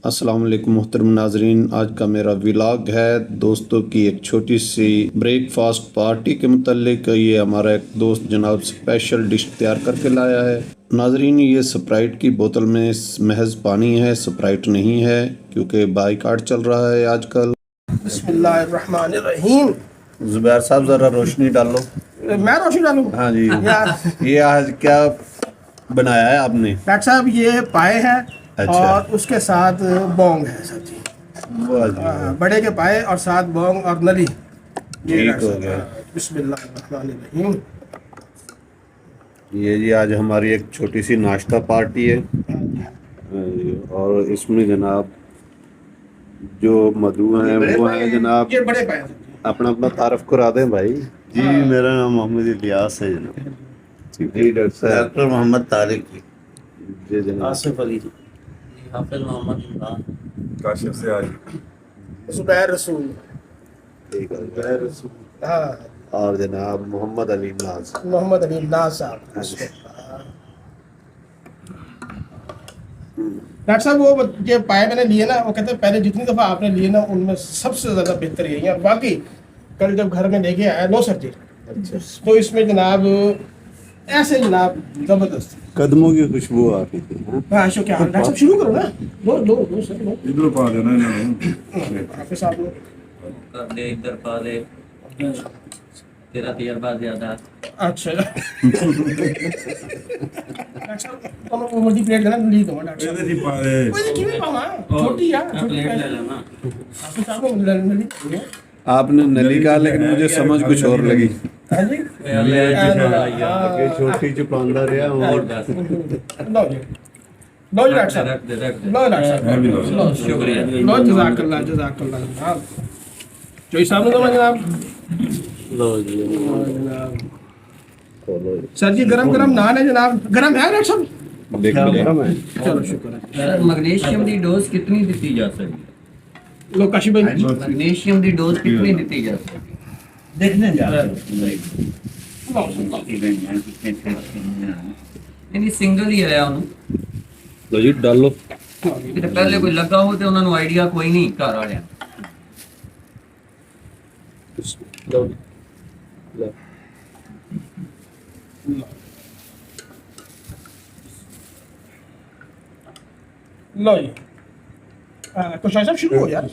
السلام علیکم محترم ناظرین، آج کا میرا ولاگ ہے دوستوں کی ایک چھوٹی سی بریک فاسٹ پارٹی کے متعلق۔ یہ ہمارا ایک دوست جناب اسپیشل ڈش تیار کر کے لایا ہے۔ ناظرین، یہ سپرائٹ کی بوتل میں محض پانی ہے، سپرائٹ نہیں ہے، کیونکہ بائیکاٹ چل رہا ہے آج کل۔ بسم اللہ الرحمن الرحیم۔ زبیر صاحب ذرا روشنی ڈالو۔ میں روشنی ڈالوں؟ ہاں جی، یہ آج کیا بنایا ہے آپ نے؟ ڈاکٹر صاحب یہ پائے ہے اور اس کے ساتھ بونگ ہے سر جی، بڑے کے پائے اور ساتھ بونگ اور نلی۔ ٹھیک ہو گیا۔ بسم اللہ الرحمن الرحیم۔ یہ جی آج ہماری ایک چھوٹی سی ناشتہ پارٹی ہے، اور اس میں جناب جو مدعو ہیں وہ ہیں جناب، یہ بڑے پائے اپنا اپنا تعارف کرا دیں بھائی۔ جی میرا نام محمد الیاس ہے جناب۔ جی ڈاکٹر صاحب۔ ڈاکٹر محمد طارق جی جناب۔ آصف علی حافظ محمد عمران، کاشف سے آج زبیر رسول۔ ٹھیک ہے۔ ہاں، اور جناب محمد علی ناز۔ محمد علی ناز صاحب۔ ڈاکٹر صاحب وہ یہ پائے میں نے لیے نا، وہ کہتے ہیں پہلے جتنی دفعہ آپ نے لیے نا ان میں سب سے زیادہ بہتر یہی ہے، اور باقی کل جب گھر میں لے کے آیا نو سر جی، تو اس میں جناب ایسے جناب زبردست قدموں کی خوشبو آ رہی تھی۔ ہاں شو کیا حال؟ ڈاکٹر صاحب شروع کرو نا، لو سر لو۔ ادھر پا دینا انہوں حافظ صاحب لو۔ کر دے ادھر پا دے، تیرا تجربہ زیادہ۔ اچھا ڈاکٹر صاحب تم وہ ملٹی پلیٹ دینا لی دو ڈاکٹر صاحب۔ نے پا دے کوئی کیوں نہیں پاوا چھوٹی ہے چھوٹی پلیٹ لے لینا۔ حافظ صاحب کو نلی دو۔ آپ نے نلی کہا لیکن مجھے سمجھ کچھ اور لگی۔ ہاں جی کہ چھوٹی چپاندہ رہا اور اور بس لو جی، لو جی ڈاکٹر صاحب، رکھ دے رکھ دے۔ لو ڈاکٹر صاحب، لو شکریہ۔ لو، جزاک اللہ جزاک اللہ جناب۔ چوئی صاحب نے دو جناب۔ لو جی جناب سر جی گرم گرم نان ہے جناب، گرم ہے ڈاکٹر صاحب؟ چلو شکر ہے۔ میگنیشیم دی ڈوز کتنی دیتی جا سکتی؟ لو کاشی بھائی میگنیشیم دی ڈوز کتنی دیتی جا سکتی؟ دیکھنے جا یعنی سنگل ہی آیا انہوں، لو جی ڈال لو۔ کتے پہلے کوئی لگا ہو تو انہوں نے آئیڈیا کوئی نہیں گھر والے۔ لو جی کچھ صاحب شروع ہو یار۔